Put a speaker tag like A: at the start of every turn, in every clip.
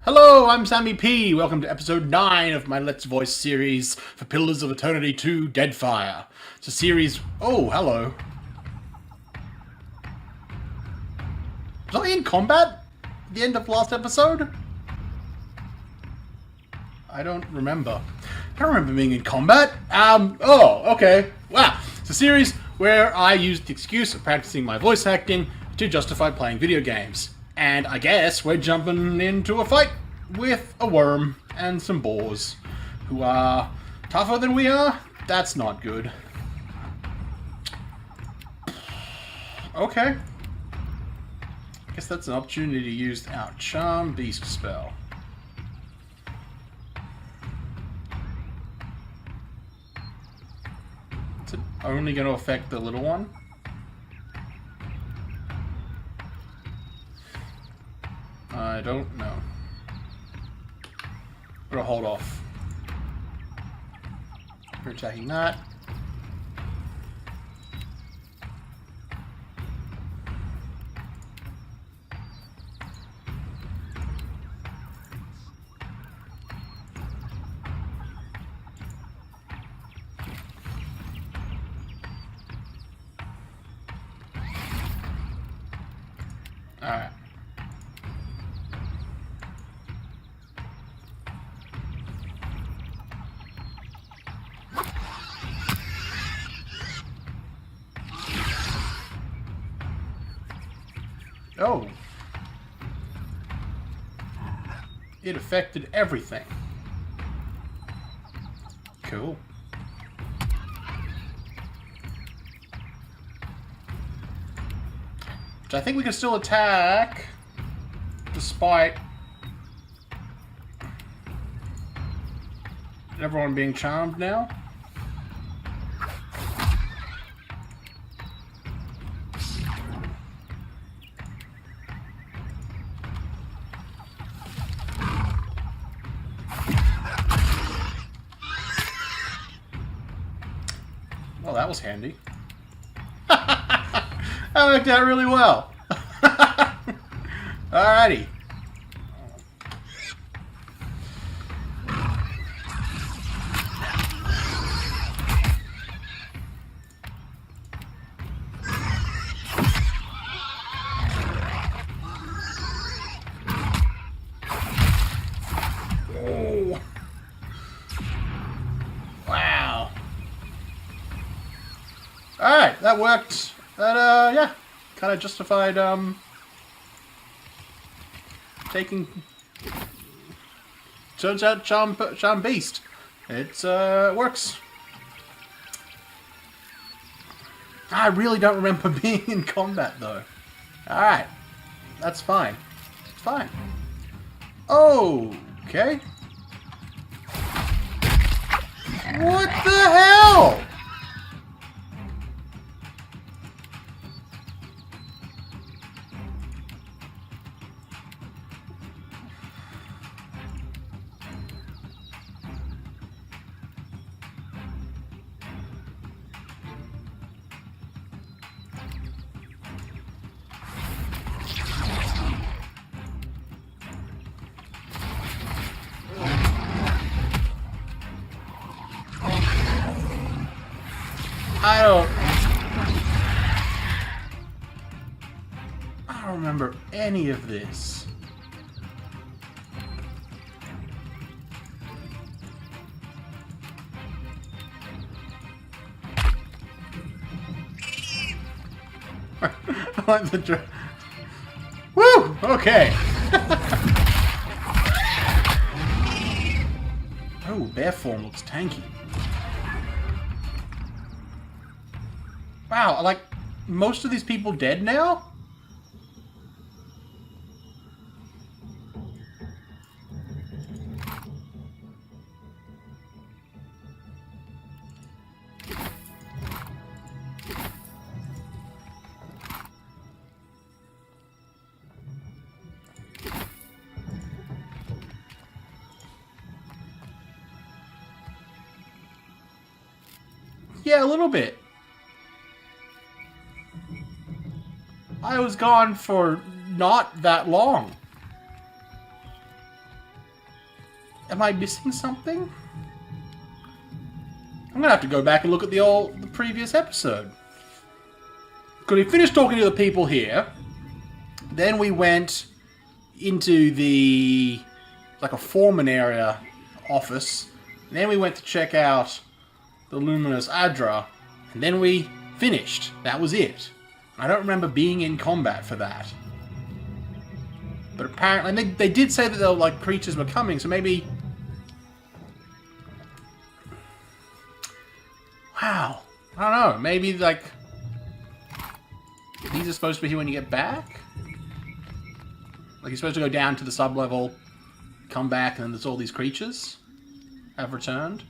A: Hello, I'm SammyP. Welcome to episode 9 of my Let's Voice series for Pillars of Eternity 2 Deadfire. It's a series... Oh, hello. Was I in combat at the end of last episode? I don't remember. I don't remember being in combat. Okay. Wow. It's a series where I used the excuse of practicing my voice acting to justify playing video games. And I guess we're jumping into a fight with a worm and some boars who are tougher than we are. That's not good. Okay. Guess that's an opportunity to use our Charm Beast spell. Is it only going to affect the little one? I don't know. I'm gonna hold off. We're attacking that. Alright. Oh. It affected everything. Cool. Which I think we can still attack despite everyone being charmed now. Well, that was handy. That worked out really well. Alrighty. Oh. Wow. Alright, that worked. That, yeah, kind of justified, taking... Turns out Charm Beast. It works. I really don't remember being in combat, though. Alright. That's fine. It's fine. Okay. What the hell? I don't remember any of this. I like the Woo! Okay. Oh, bear form looks tanky. Wow, like, most of these people dead now? Yeah, a little bit. I was gone for not that long. Am I missing something? I'm gonna have to go back and look at the previous episode. Because we finished talking to the people here. Then we went into the like a foreman area office. And then we went to check out the luminous adra. And then we finished. That was it. I don't remember being in combat for that. But apparently, and they did say that there were like creatures were coming, so maybe. Wow, I don't know. Maybe like these are supposed to be here when you get back. Like you're supposed to go down to the sub-level, come back, and then there's all these creatures have returned.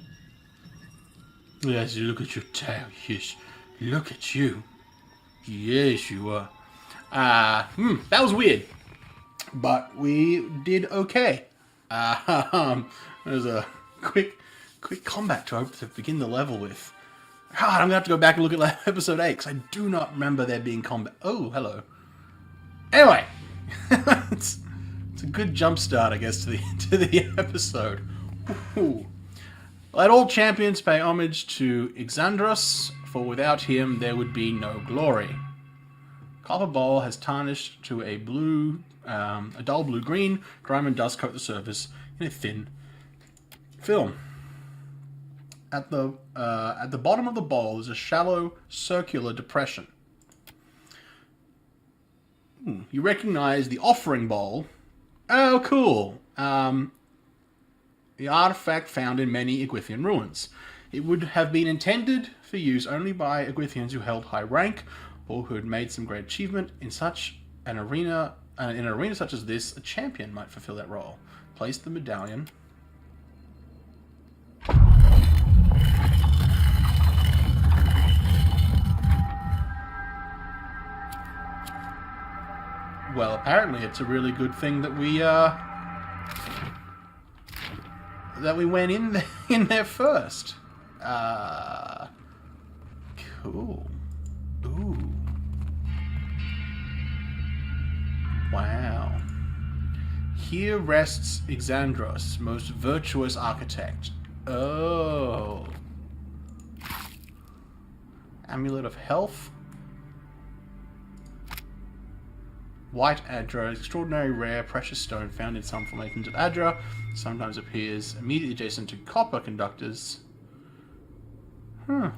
A: Yes, look at your tail. Yes, look at you. Yes, you are. That was weird. But we did okay. There's a quick combat to begin the level with. God, I'm going to have to go back and look at episode 8, because I do not remember there being combat. Oh, hello. Anyway. it's a good jump start, I guess, to the episode. Ooh. Let all champions pay homage to Exandros, for without him there would be no glory. Copper bowl has tarnished to a dull blue-green. Grime and dust coat the surface in a thin film. At the bottom of the bowl is a shallow, circular depression. You recognize the offering bowl. Oh, cool. The artifact found in many Iguithian ruins. It would have been intended for use only by Iguithians who held high rank or who had made some great achievement in such an arena. In an arena such as this, a champion might fulfill that role. Place the medallion. Well, apparently it's a really good thing that we went in there first. Cool. Ooh. Wow. Here rests Exandros, most virtuous architect. Oh. Amulet of Health. White adra, extraordinary rare precious stone found in some formations of adra. Sometimes appears immediately adjacent to copper conductors. Huh.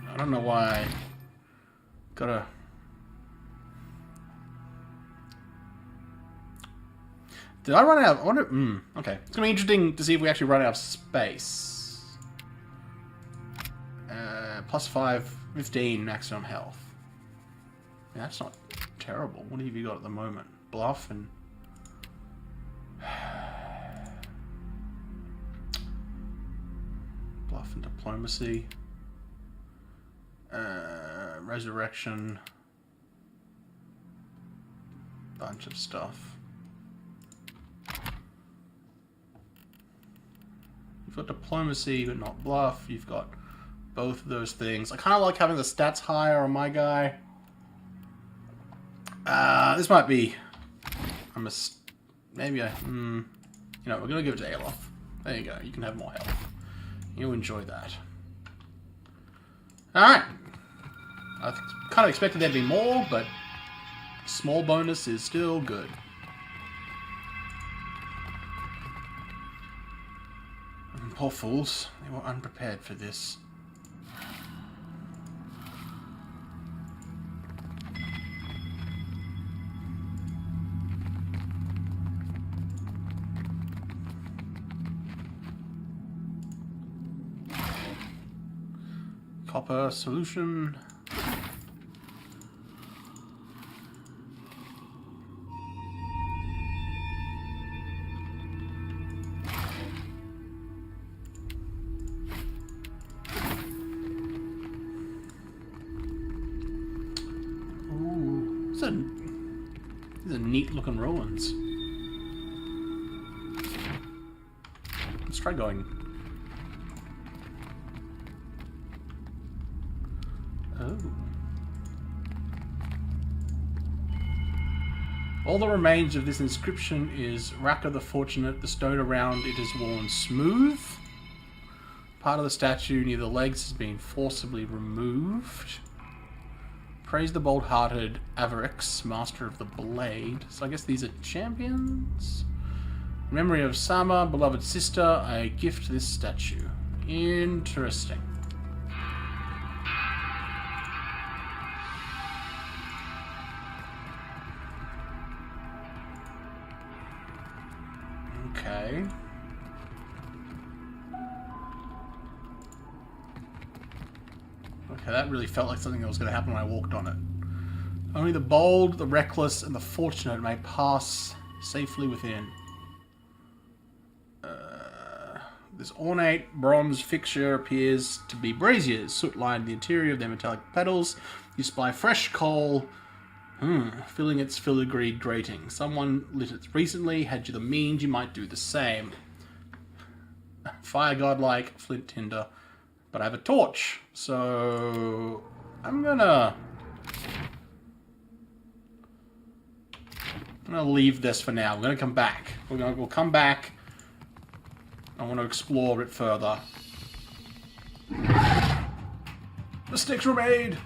A: I don't know why I gotta... Did I run out? I wonder... okay. It's gonna be interesting to see if we actually run out of space. Plus 5, 15 maximum health. Yeah, that's not terrible. What have you got at the moment? Bluff and... Bluff and diplomacy. Resurrection. Bunch of stuff. You've got diplomacy, but not bluff. You've got both of those things. I kind of like having the stats higher on my guy. This might be a maybe I... you know, we're going to give it to Alof. There you go. You can have more health. You'll enjoy that. Alright. I kind of expected there'd be more, but small bonus is still good. Poor fools. They were unprepared for this. Copper solution. These are neat looking ruins. Let's try going. Oh. All that remains of this inscription is Raka the Fortunate. The stone around it is worn smooth. Part of the statue near the legs has been forcibly removed. Praise the bold-hearted Avarix, master of the blade. So I guess these are champions? In memory of Sama, beloved sister, I gift this statue. Interesting. Okay. Okay, that really felt like something that was going to happen when I walked on it. Only the bold, the reckless, and the fortunate may pass safely within. This ornate bronze fixture appears to be braziers, soot-lined the interior of their metallic petals. You spy fresh coal, filling its filigreed grating. Someone lit it recently. Had you the means, you might do the same. Fire godlike, flint tinder. But I have a torch, so I'm gonna leave this for now. We're gonna come back. We'll come back. I want to explore it further. Mistakes were made.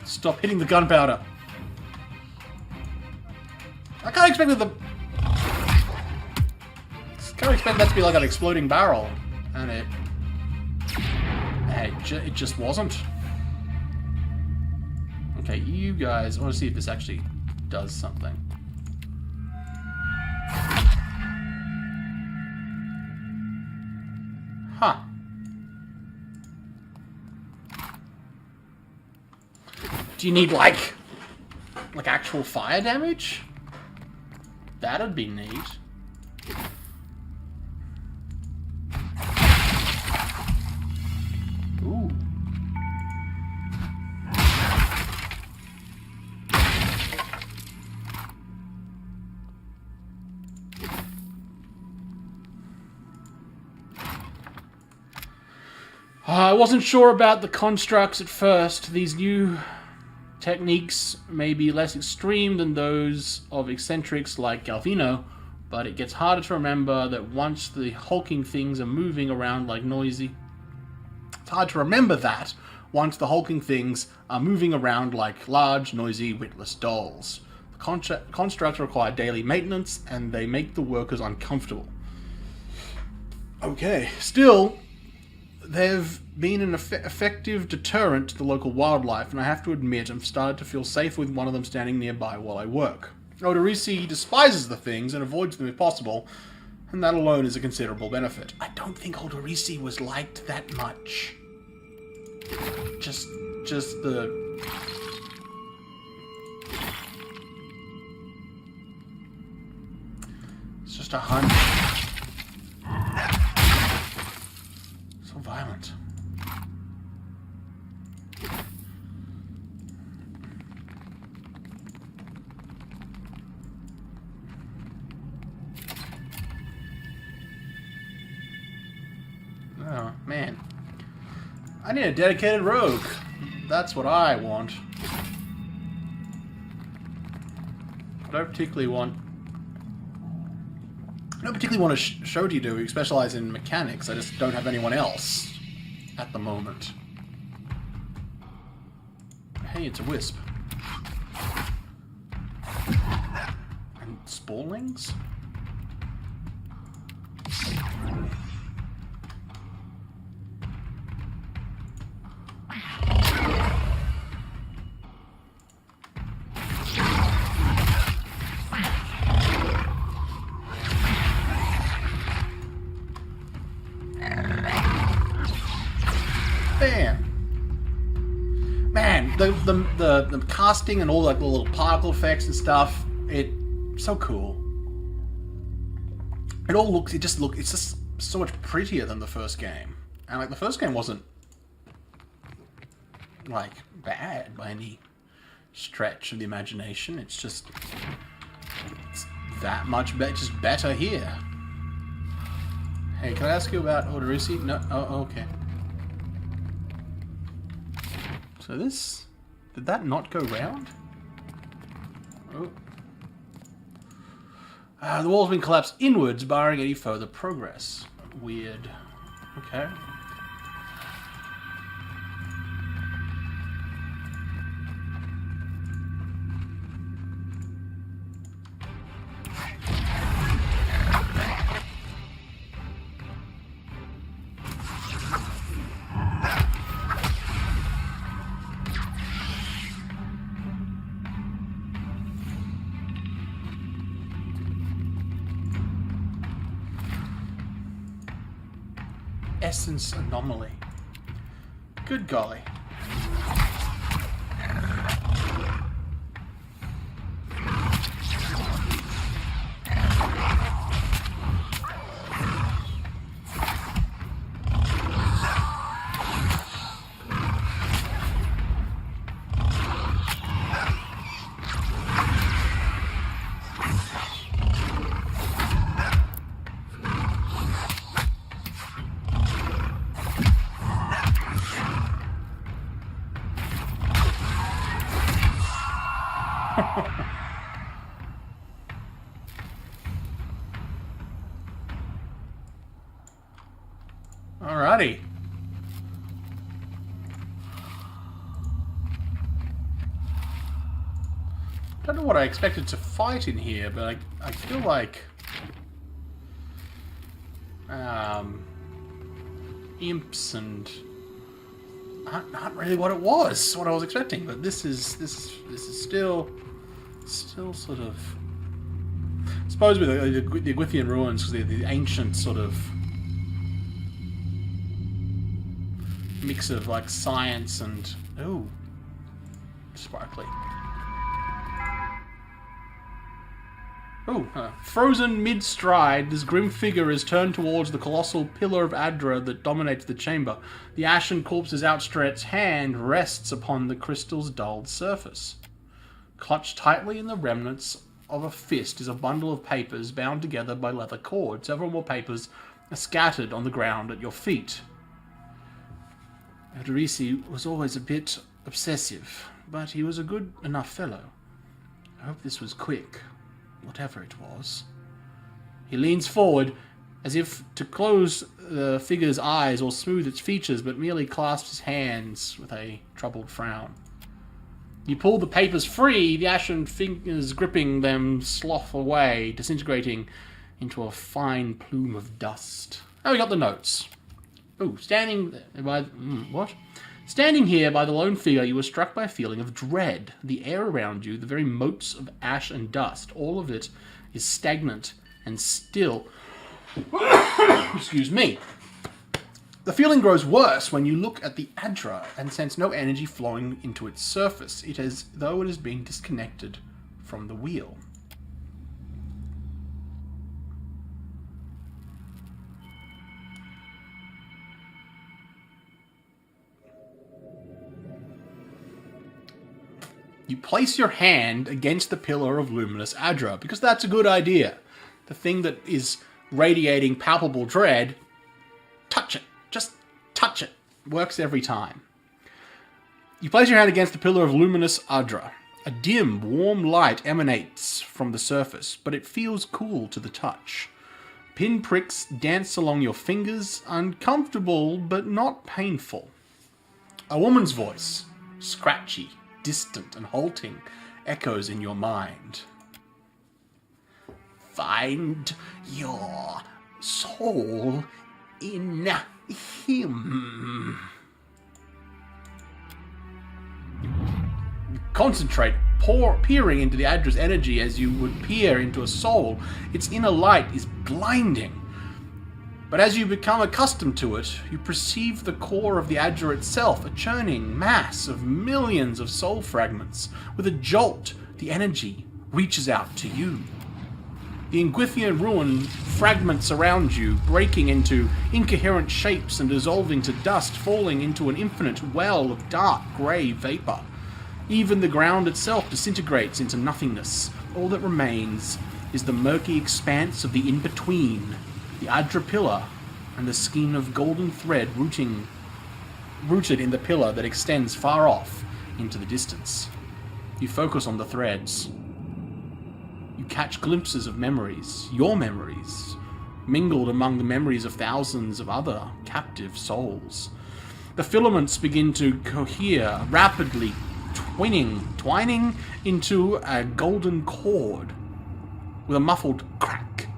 A: Stop hitting the gunpowder. I can't expect that to be like an exploding barrel, and it just wasn't. Okay, you guys. I want to see if this actually does something. Huh. Do you need, like actual fire damage? That'd be neat. Ooh. I wasn't sure about the constructs at first. These new techniques may be less extreme than those of eccentrics like Galvino, but it gets harder to remember that once the hulking things are moving around like noisy... It's hard to remember that once the hulking things are moving around like large, noisy, witless dolls. The constructs require daily maintenance, and they make the workers uncomfortable. Okay, still, they've been an effective deterrent to the local wildlife, and I have to admit I've started to feel safe with one of them standing nearby while I work. Odorisi despises the things and avoids them if possible, and that alone is a considerable benefit. I don't think Odorisi was liked that much. Just the... It's just a hunch. So violent. Oh, man. I need a dedicated rogue. That's what I want. I don't particularly want a Shoti who specialize in mechanics. I just don't have anyone else at the moment. Hey, it's a wisp. And Sporlings? Bam. Man, the casting and all like the little particle effects and stuff, it's so cool. It's just so much prettier than the first game. And like the first game wasn't like bad by any stretch of the imagination. It's that much better, just better here. Hey, can I ask you about Odorusi? No? Oh, okay. So this... Did that not go round? Oh. The wall's been collapsed inwards, barring any further progress. Weird. Okay. Essence anomaly. Good golly. Alrighty. Don't know what I expected to fight in here, but I feel like imps and not really what it was, what I was expecting. But this is still sort of, I suppose with the Gwithian ruins, because they're the ancient sort of mix of like science and sparkly. Frozen mid-stride, this grim figure is turned towards the colossal pillar of adra that dominates the chamber. The ashen corpse's outstretched hand rests upon the crystal's dulled surface. Clutched tightly in the remnants of a fist is a bundle of papers bound together by leather cord. Several more papers are scattered on the ground at your feet. Odorusi was always a bit obsessive, but he was a good enough fellow. I hope this was quick. Whatever it was. He leans forward, as if to close the figure's eyes or smooth its features, but merely clasps his hands with a troubled frown. You pull the papers free, the ashen fingers gripping them slough away, disintegrating into a fine plume of dust. Oh, we got the notes. Standing here by the lone figure, you were struck by a feeling of dread. The air around you, the very motes of ash and dust, all of it is stagnant and still. Excuse me. The feeling grows worse when you look at the adra and sense no energy flowing into its surface. It is as though it is being disconnected from the wheel. You place your hand against the pillar of luminous adra, because that's a good idea. The thing that is radiating palpable dread, touch it. Just touch it. Works every time. You place your hand against the pillar of luminous adra. A dim, warm light emanates from the surface, but it feels cool to the touch. Pinpricks dance along your fingers, uncomfortable but not painful. A woman's voice, scratchy, distant and halting, echoes in your mind. Find your soul in him. Concentrate, peering into the adra's energy as you would peer into a soul. Its inner light is blinding. But as you become accustomed to it, you perceive the core of the adra itself, a churning mass of millions of soul fragments. With a jolt, the energy reaches out to you. The Ingwithian ruin fragments around you, breaking into incoherent shapes and dissolving to dust, falling into an infinite well of dark grey vapour. Even the ground itself disintegrates into nothingness. All that remains is the murky expanse of the in-between, the adra pillar, and the skein of golden thread rooted in the pillar that extends far off into the distance. You focus on the threads. You catch glimpses of memories, your memories, mingled among the memories of thousands of other captive souls. The filaments begin to cohere, rapidly twining into a golden cord. With a muffled crack,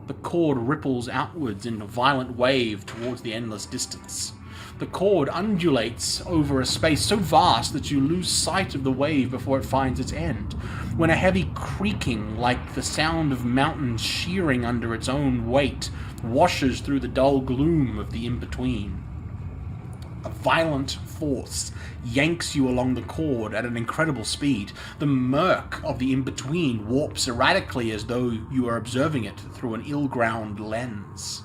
A: the cord ripples outwards in a violent wave towards the endless distance. The cord undulates over a space so vast that you lose sight of the wave before it finds its end, when a heavy creaking, like the sound of mountains shearing under its own weight, washes through the dull gloom of the in-between. A violent force yanks you along the cord at an incredible speed. The murk of the in-between warps erratically as though you are observing it through an ill-ground lens.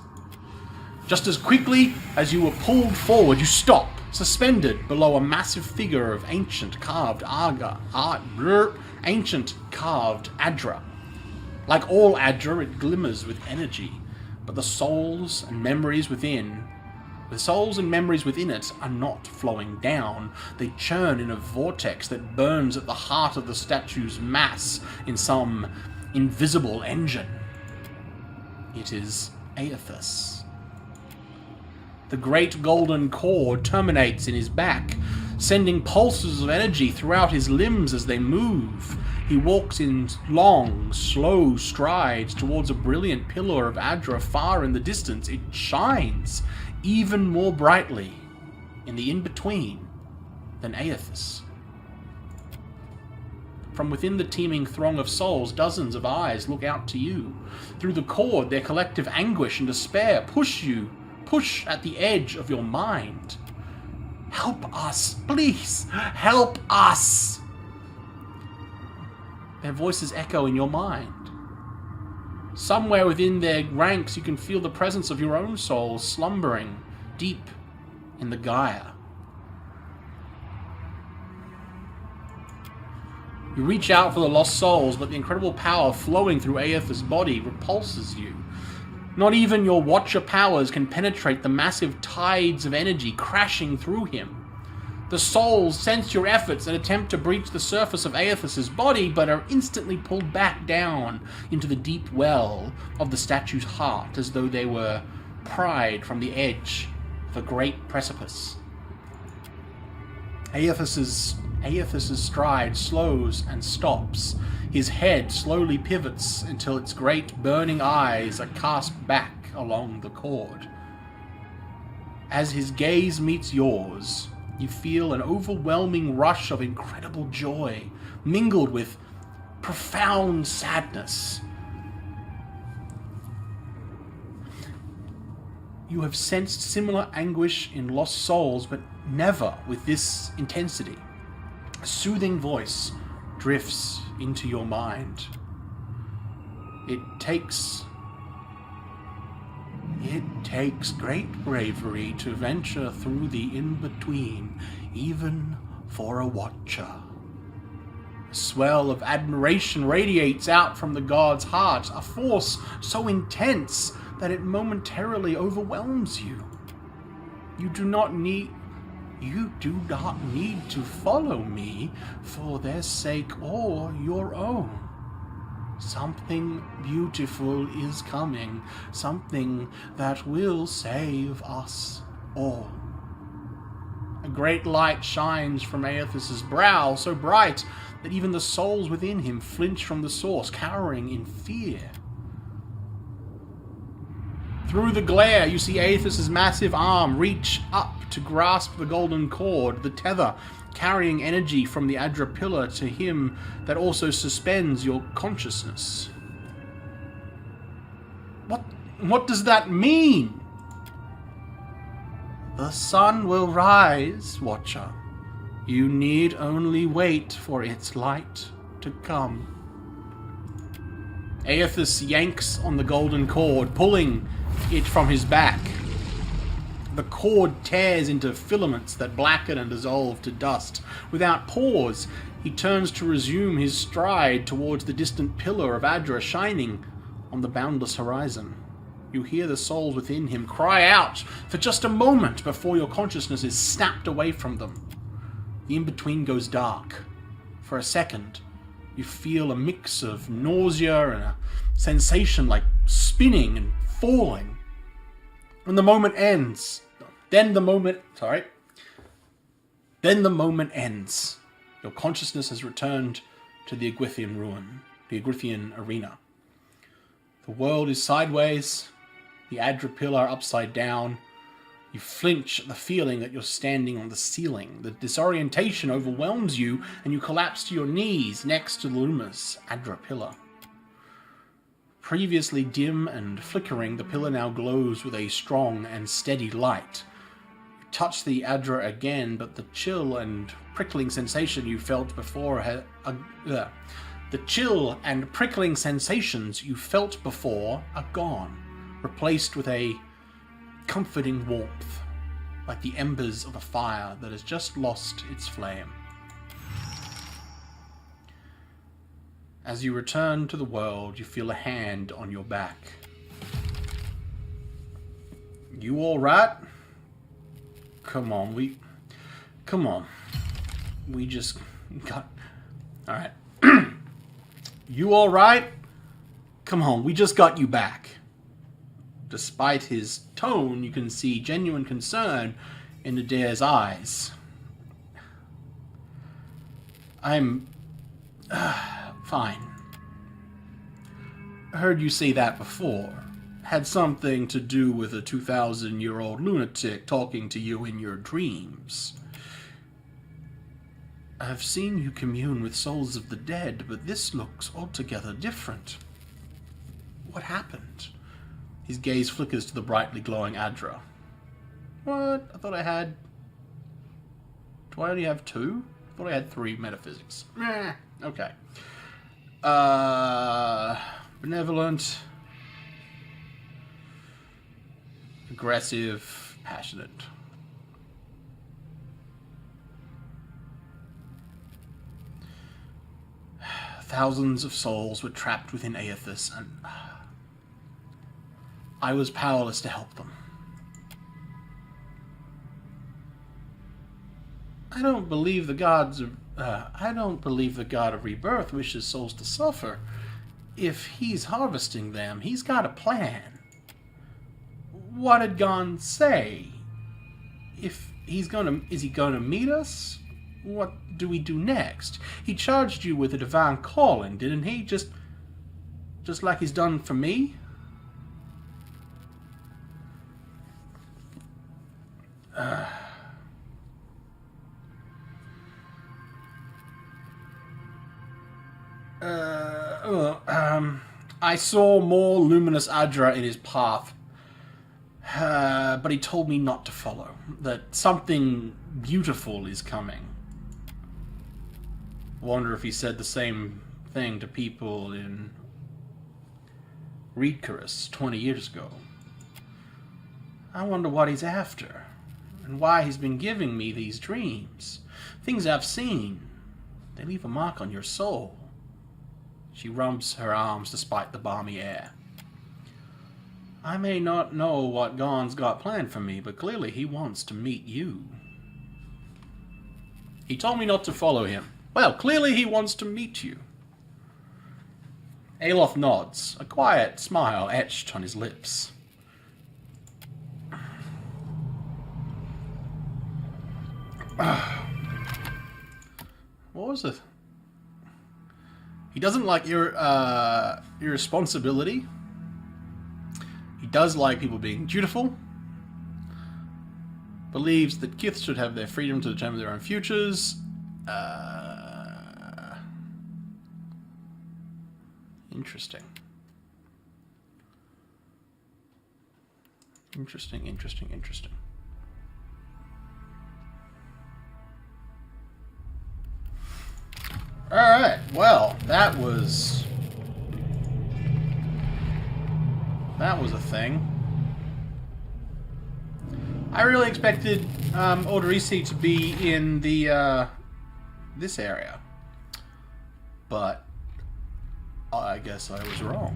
A: Just as quickly as you were pulled forward, you stop, suspended below a massive figure of ancient carved adra. Like all adra, it glimmers with energy, but the souls and memories within it are not flowing down. They churn in a vortex that burns at the heart of the statue's mass in some invisible engine. It is Aethys. The great golden cord terminates in his back, sending pulses of energy throughout his limbs as they move. He walks in long, slow strides towards a brilliant pillar of adra far in the distance. It shines even more brightly in the in-between than Aethys. From within the teeming throng of souls, dozens of eyes look out to you. Through the cord, their collective anguish and despair push at the edge of your mind. Help us, please, help us! Their voices echo in your mind. Somewhere within their ranks you can feel the presence of your own soul slumbering deep in the Gaia. You reach out for the lost souls, but the incredible power flowing through Aethys' body repulses you. Not even your Watcher powers can penetrate the massive tides of energy crashing through him. The souls sense your efforts and attempt to breach the surface of Aethys' body, but are instantly pulled back down into the deep well of the statue's heart, as though they were pried from the edge of a great precipice. Aethys' stride slows and stops. His head slowly pivots until its great burning eyes are cast back along the cord. As his gaze meets yours, you feel an overwhelming rush of incredible joy, mingled with profound sadness. You have sensed similar anguish in lost souls, but never with this intensity. A soothing voice drifts into your mind. It takes great bravery to venture through the in-between, even for a Watcher. A swell of admiration radiates out from the god's heart, a force so intense that it momentarily overwhelms you. You do not need to follow me for their sake or your own. Something beautiful is coming, something that will save us all. A great light shines from Aethys' brow, so bright that even the souls within him flinch from the source, cowering in fear. Through the glare, you see Aethys' massive arm reach up to grasp the golden cord, the tether carrying energy from the adra pillar to him that also suspends your consciousness. What does that mean? The sun will rise, Watcher. You need only wait for its light to come. Aethys yanks on the golden cord, pulling it from his back. The cord tears into filaments that blacken and dissolve to dust. Without pause, he turns to resume his stride towards the distant pillar of Adra shining on the boundless horizon. You hear the souls within him cry out for just a moment before your consciousness is snapped away from them. The in-between goes dark. For a second, you feel a mix of nausea and a sensation like spinning and falling. When the moment ends, then the moment ends. Your consciousness has returned to the Igrithian arena. The world is sideways, the Adra pillar upside down. You flinch at the feeling that you're standing on the ceiling. The disorientation overwhelms you, and you collapse to your knees next to the luminous Adra pillar. Previously dim and flickering, the pillar now glows with a strong and steady light. You touch the Adra again, but the chill and prickling sensation you felt before are gone, replaced with a comforting warmth, like the embers of a fire that has just lost its flame. As you return to the world, you feel a hand on your back. You all right? Come on, we just got... Alright. You all right? Come on, we just got you back. Despite his tone, you can see genuine concern in Adair's eyes. I'm... fine. Heard you say that before. Had something to do with a 2,000-year-old lunatic talking to you in your dreams. I've seen you commune with souls of the dead, but this looks altogether different. What happened? His gaze flickers to the brightly glowing Adra. What? I thought I had... Do I only have 2? I thought I had 3 metaphysics. Meh. Okay. Benevolent. Aggressive. Passionate. Thousands of souls were trapped within Aethys, and I was powerless to help them. I don't believe the god of rebirth wishes souls to suffer. If he's harvesting them, he's got a plan. What did Gon say? Is he gonna meet us? What do we do next? He charged you with a divine calling, didn't he? Just like he's done for me? I saw more luminous Adra in his path, but he told me not to follow, that something beautiful is coming. Wonder if he said the same thing to people in Reedcarus 20 years ago. I wonder what he's after, and why he's been giving me these dreams. Things I've seen, they leave a mark on your soul. She rubs her arms despite the balmy air. I may not know what Gon's got planned for me, but clearly he wants to meet you. He told me not to follow him. Well, clearly he wants to meet you. Aloth nods, a quiet smile etched on his lips. What was it? He doesn't like irresponsibility. He does like people being dutiful. Believes that Kith should have their freedom to determine their own futures. Interesting. Interesting. Alright, well, that was a thing. I really expected Odorisi to be in the this area, but I guess I was wrong.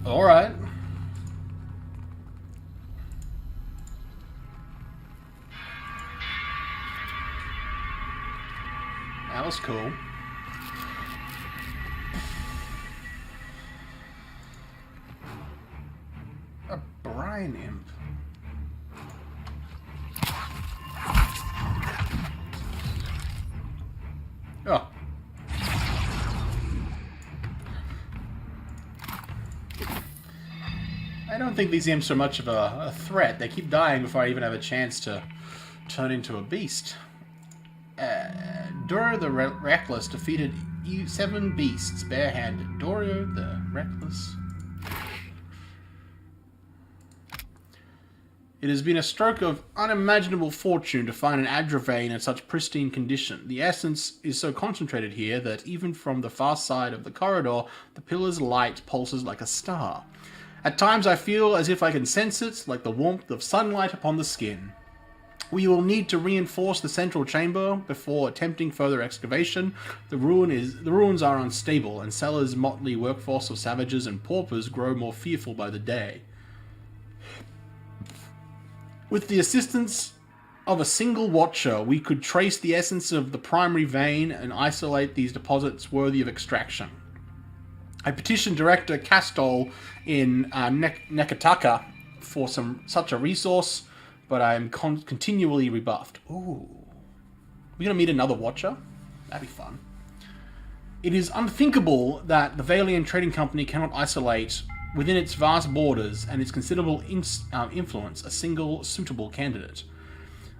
A: Alright. That was cool. A brine imp. Oh. I don't think these imps are much of a threat. They keep dying before I even have a chance to turn into a beast. Doro the Reckless defeated 7 beasts barehanded. Doro the Reckless. It has been a stroke of unimaginable fortune to find an adra vein in such pristine condition. The essence is so concentrated here that even from the far side of the corridor, the pillar's light pulses like a star. At times I feel as if I can sense it, like the warmth of sunlight upon the skin. We will need to reinforce the central chamber before attempting further excavation. The ruins are unstable, and Sellers' motley workforce of savages and paupers grow more fearful by the day. With the assistance of a single watcher, we could trace the essence of the primary vein and isolate these deposits worthy of extraction. I petitioned Director Castol in Nekataka for such a resource, but I am continually rebuffed. Ooh. We're going to meet another watcher? That'd be fun. It is unthinkable that the Valian Trading Company cannot isolate, within its vast borders and its considerable influence, a single suitable candidate.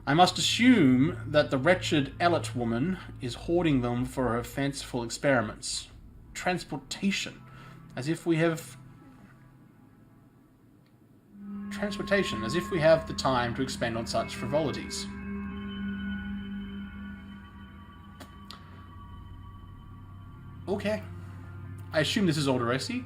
A: I must assume that the wretched Ellet woman is hoarding them for her fanciful experiments. Transportation. As if we have the time to expend on such frivolities. Okay. I assume this is Odorisi.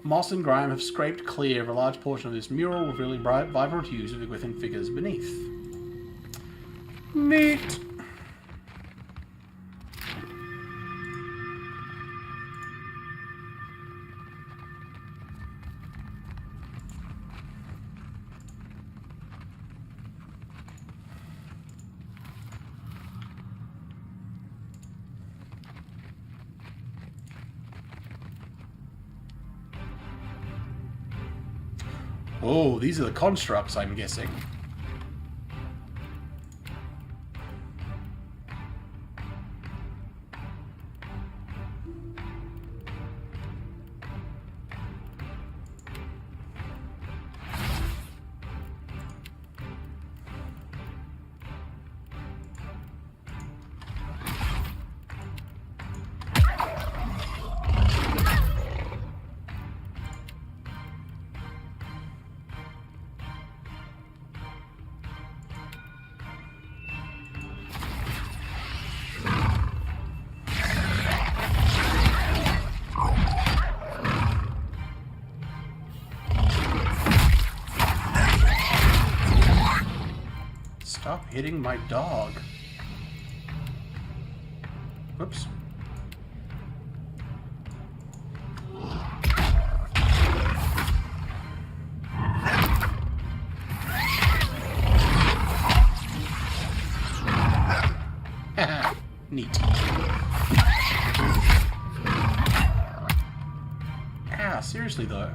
A: Moss and grime have scraped clear of a large portion of this mural, revealing bright, vibrant hues of the within figures beneath. Neat! Oh, these are the constructs, I'm guessing. Stop hitting my dog. Whoops. Neat. Ah, seriously though.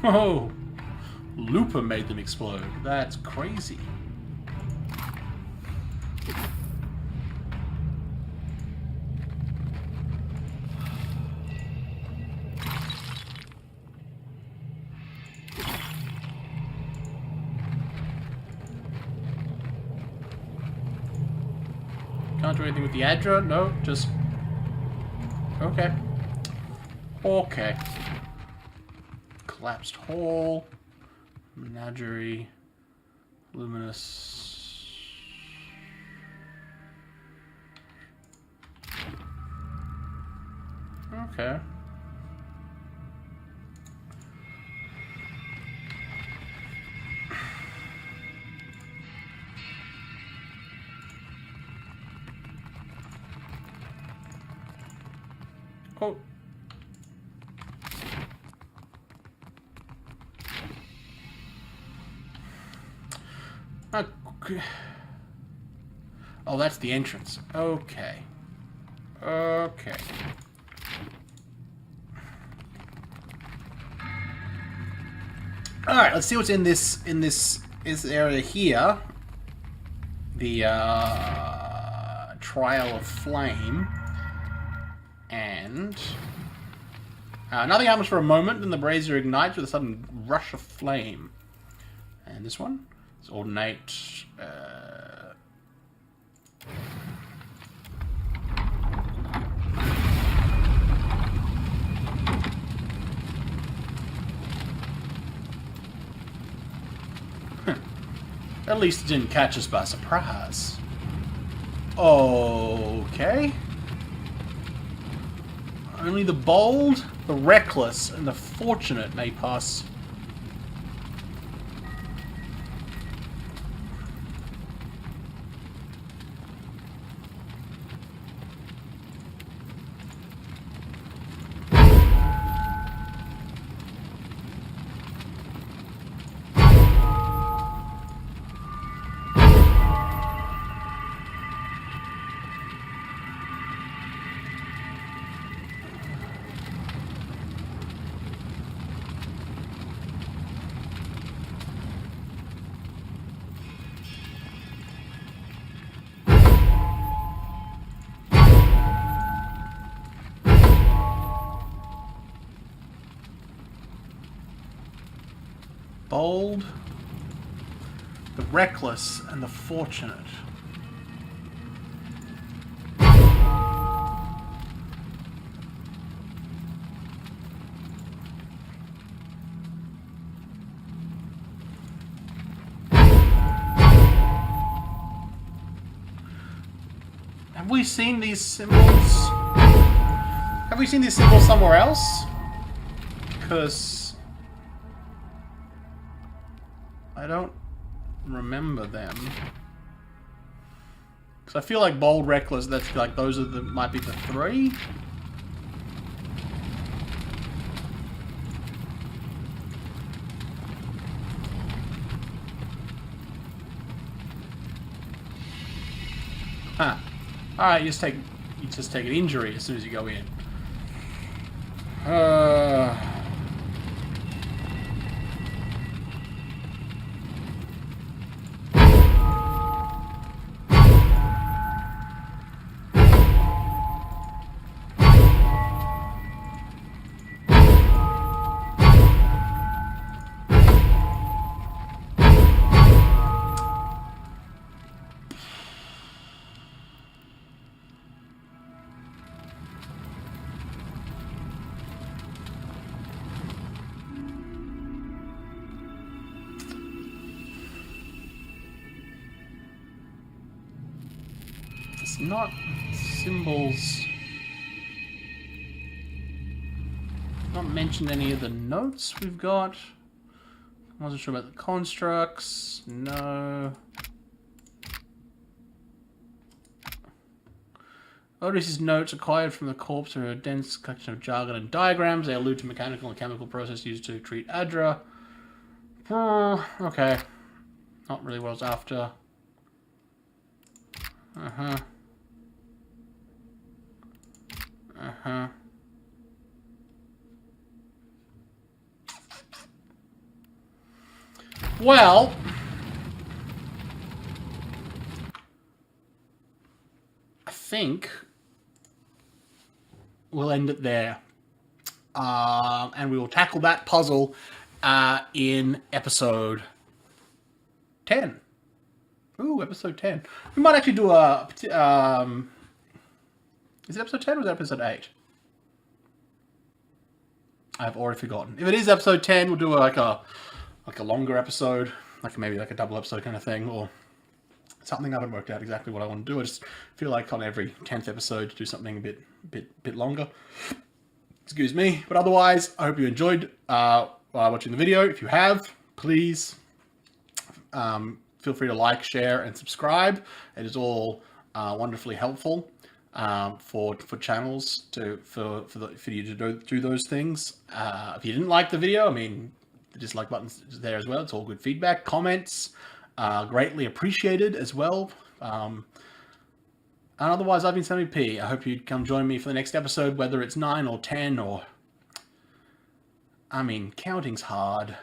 A: Oh, Looper made them explode. That's crazy. Can't do anything with the adra? No, just... Okay. Okay. Collapsed hall. Menagerie. Luminous. Okay. Oh. Okay. Oh, that's the entrance. Okay. Okay. All right, let's see what's in this area here. The Trial of Flame. And nothing happens for a moment, then the brazier ignites with a sudden rush of flame. And this one is ordinate. At least it didn't catch us by surprise. Okay. Only the bold, the reckless, and the fortunate may pass. Bold, the reckless, and the fortunate. Have we seen these symbols? Have we seen these symbols somewhere else? Because I don't remember them. Because I feel like bold, reckless, that's like those are the might be the three. Huh. Alright, you just take an injury as soon as you go in. It's not symbols. Not mentioned any of the notes we've got. I wasn't sure about the constructs. No. Otis's notes acquired from the corpse are a dense collection of jargon and diagrams. They allude to mechanical and chemical process used to treat adra. Okay. Not really what I was after. Uh-huh. Uh-huh. Well, I think we'll end it there. And we will tackle that puzzle in episode 10. Ooh, episode 10. We might actually do a... is it episode 10 or is it episode 8? I've already forgotten. If it is episode 10, we'll do like a longer episode, maybe a double episode kind of thing, or something. I haven't worked out exactly what I want to do. I just feel like on every 10th episode to do something a bit longer. Excuse me. But otherwise, I hope you enjoyed watching the video. If you have, please feel free to like, share, and subscribe. It is all wonderfully helpful for channels for you to do those things. If you didn't like the video, I mean, the dislike button's there as well. It's all good feedback. Comments greatly appreciated as well. And otherwise, I've been SammyP. I hope you'd come join me for the next episode, whether it's 9 or 10 or... I mean, counting's hard.